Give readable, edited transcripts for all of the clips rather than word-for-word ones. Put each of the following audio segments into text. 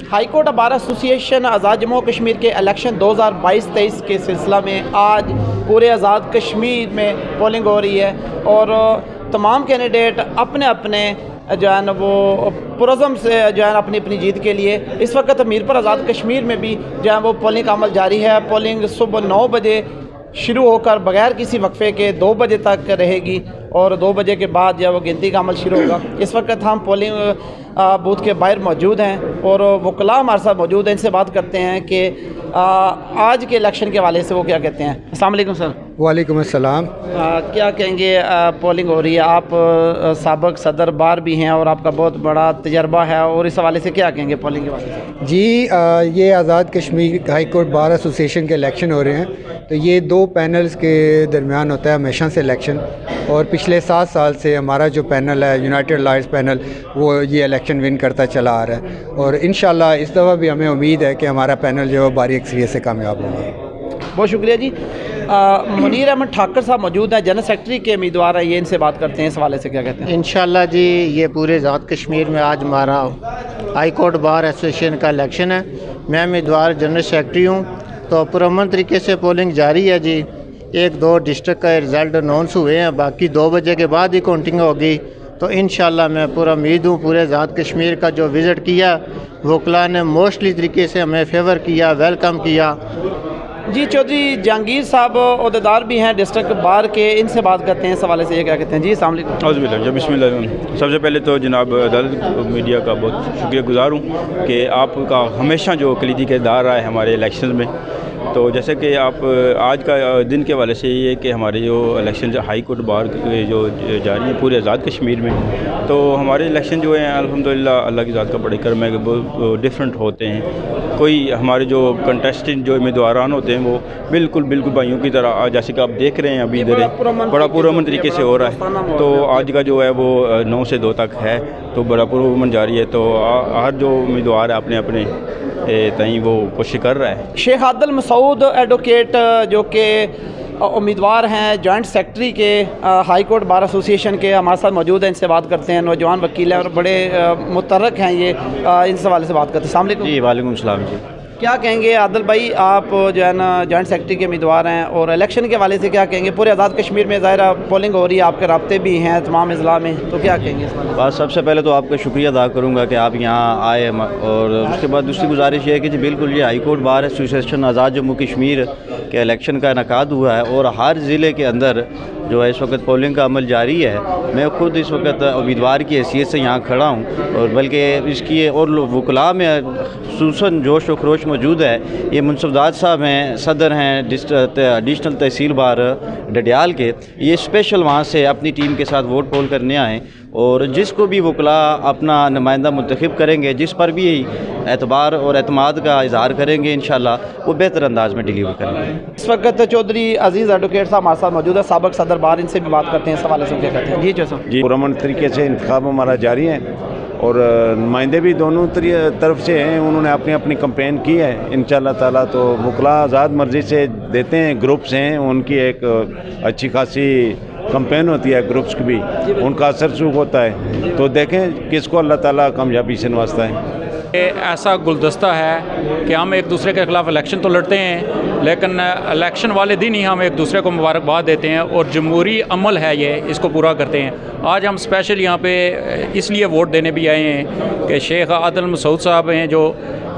High court bar association आज़ाद जम्मू कश्मीर के election 2022-23 के सिलसिला में आज पूरे आज़ाद कश्मीर में पोलिंग हो रही है और तमाम कैंडिडेट अपने अपने जो है ना वो पुरज़म से जो है अपनी अपनी जीत के लिए इस वक्त मीरपुर आज़ाद कश्मीर में भी जो है वो पोलिंग का अमल जारी है। पोलिंग सुबह 9 बजे शुरू होकर बगैर किसी वक्फे के 2 बजे तक रहेगी और 2 बजे के बाद जब वो गिनती का अमल शुरू होगा। इस वक्त हम पोलिंग बूथ के बाहर मौजूद हैं और वकला हमारे साथ मौजूद हैं। इनसे बात करते हैं कि आज के इलेक्शन के हवाले से वो क्या कहते हैं। अस्सलाम वालेकुम सर। वालेकुम अस्सलाम। क्या कहेंगे, पोलिंग हो रही है, आप साबिक सदर बार भी हैं और आपका बहुत बड़ा तजर्बा है और इस हवाले से क्या कहेंगे पोलिंग के हवाले से? जी ये Azad Kashmir high court bar association के इलेक्शन हो रहे हैं, तो ये 2 पैनल्स के दरमियान होता है हमेशा से इलेक्शन। और पिछले 7 साल से हमारा जो पैनल है यूनाइटेड लाइट्स पैनल वो ये इलेक्शन विन करता चला आ रहा है और इंशाल्लाह इस दफ़ा भी हमें उम्मीद है कि हमारा पैनल जो है बारी अक्सरियत से कामयाब होगा। बहुत शुक्रिया जी। मुनीर अहमद ठाकर साहब मौजूद हैं, जनरल सेक्रेटरी के उम्मीदवार हैं, ये इनसे बात करते हैं इस हवाले से क्या कहते हैं। इंशाल्लाह जी ये पूरे आज़ाद कश्मीर में आज हमारा हाई कोर्ट बार एसोसिएशन का इलेक्शन है। मैं उम्मीदवार जनरल सेक्रेटरी हूँ, तो पुरअमन तरीके से पोलिंग जारी है जी। 1-2 डिस्ट्रिक्ट का रिज़ल्ट अनाउंस हुए हैं, बाकी 2 बजे के बाद ही काउंटिंग होगी। तो इंशाल्लाह मैं पूरा उम्मीद हूँ, पूरे आज़ाद कश्मीर का जो विज़िट किया वकला ने मोस्टली तरीके से हमें फेवर किया, वेलकम किया। जी चौधरी जहांगीर साहब ओहदेदार भी हैं डिस्ट्रिक्ट बार के, इनसे बात करते हैं इस हवाले से ये क्या कहते हैं। जी अस्सलाम वालेकुम। बिस्मिल्लाह। सबसे पहले तो जनाब अदालत मीडिया का बहुत शुक्रियागुज़ार हूँ कि आपका हमेशा जो कलीदी किरदार रहा है हमारे इलेक्शन में। तो जैसे कि आप आज का दिन के हवाले से ये कि हमारे जो इलेक्शन हाई कोर्ट बार के जो जारी है पूरे आज़ाद कश्मीर में, तो हमारे इलेक्शन जो हैं अल्हम्दुलिल्लाह अल्लाह की ज़ात का बड़े करम है कि वो डिफरेंट होते हैं। कोई हमारे जो कंटेस्टेंट जो उम्मीदवारान होते हैं वो बिल्कुल भाइयों की तरह, जैसे कि आप देख रहे हैं अभी इधर बड़ा पुरअमन तरीके से हो रहा है। तो आज का जो है वो 9 से 2 तक है, तो बड़ा पुरअमन जारी है। तो हर जो उम्मीदवार है अपने अपने तहीं वो कोशिश कर रहा है। शेख आदिल मसूद एडवोकेट जो कि उम्मीदवार हैं जॉइंट सेक्रेटरी के हाई कोर्ट बार एसोसिएशन के, हमारे साथ मौजूद हैं। इनसे बात करते हैं। नौजवान वकील हैं और बड़े मुतर्रक हैं ये, इस हवाले से बात करते हैं। अस्सलाम वालेकुम। जी वालेकुम सलाम जी। क्या कहेंगे आदिल भाई, आप जो है ना जॉइंट सेक्रेटरी के उम्मीदवार हैं और इलेक्शन के हवाले से क्या कहेंगे? पूरे आज़ाद कश्मीर में ज़ाहिर पोलिंग हो रही है, आपके राब्ते भी हैं तमाम अज़ला में, तो क्या कहेंगे इस बारे में? बस सबसे पहले तो आपका शुक्रिया अदा करूँगा कि आप यहाँ आए, और उसके बाद दूसरी गुजारिश ये है कि जी बिल्कुल ये हाई कोर्ट बार एसोसिएशन आज़ाद जम्मू कश्मीर के इलेक्शन का इनेकाद हुआ है और हर ज़िले के अंदर जो है इस वक्त पोलिंग का अमल जारी है। मैं ख़ुद इस वक्त उम्मीदवार की हैसियत से यहाँ खड़ा हूँ और बल्कि इसकी और वकला में खसूसन जोश व खरोश मौजूद है। ये मुंसफदार साहब हैं, सदर हैं एडिशनल तहसील बार डडियाल के, ये स्पेशल वहाँ से अपनी टीम के साथ वोट पोल करने आए और जिसको भी वकला अपना नुमाइंदा मुंतखब करेंगे, जिस पर भी एतबार और एतमाद का इजहार करेंगे, इंशाल्लाह वो बेहतर अंदाज में डिलीवर करेंगे। इस वक्त चौधरी अजीज़ एडवोकेट साहब हमारे साथ मौजूद है, साबिक सदर बार, इनसे भी बात करते हैं इस हवाले से क्या कहते हैं। जी जैसा जी पुरअमन तरीके से इंतखाब हमारा जारी है और नुमाइंदे भी दोनों तरफ से हैं, उन्होंने अपनी अपनी कंपेन की है इंशाअल्लाह ताला। तो वकला आज़ाद मर्ज़ी से देते हैं, ग्रुप्स हैं उनकी एक अच्छी खासी कंपेन होती है, ग्रुप्स की भी उनका असर सूख होता है। तो देखें किसको अल्लाह ताला कामयाबी से नवाजता है। ऐसा गुलदस्ता है कि हम एक दूसरे के ख़िलाफ़ इलेक्शन तो लड़ते हैं, लेकिन इलेक्शन वाले दिन ही हम एक दूसरे को मुबारकबाद देते हैं और जमहूरी अमल है ये, इसको पूरा करते हैं। आज हम स्पेशल यहाँ पे इसलिए वोट देने भी आए हैं कि शेख आदिल मसूद साहब हैं जो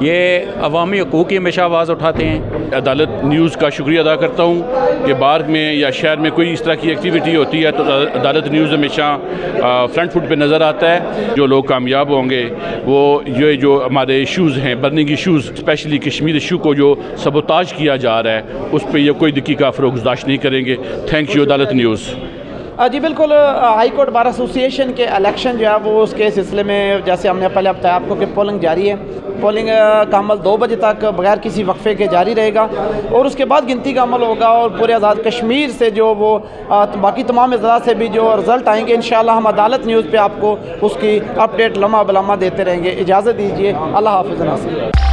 ये अवामी हकूक़ की हमेशा आवाज़ उठाते हैं। अदालत न्यूज़ का शुक्रिया अदा करता हूँ कि बार में या शहर में कोई इस तरह की एक्टिविटी होती है तो अदालत न्यूज़ हमेशा फ्रंट फुट पे नज़र आता है। जो लोग कामयाब होंगे वो ये जो हमारे इशूज़ हैं, burning issues, specially Kashmir issue को जो सबोताज किया जा रहा है, उस पर ये कोई दकीका फ़रोग़दाश्त नहीं करेंगे। थैंक यू अदालत न्यूज़। जी बिल्कुल, हाई कोर्ट बार एसोसिएशन के इलेक्शन जो है वो उसके सिलसिले में जैसे हमने पहले बताया आपको कि पोलिंग जारी है। पोलिंग का अमल 2 बजे तक बगैर किसी वक्फे के जारी रहेगा और उसके बाद गिनती का अमल होगा और पूरे आज़ाद कश्मीर से जो वो बाकी तमाम अज़ला से भी जो रिज़ल्ट आएंगे इंशाअल्लाह हम अदालत न्यूज़ पे आपको उसकी अपडेट लम्हा बलम्हा देते रहेंगे। इजाज़त दीजिए, अल्लाह हाफ़िज़।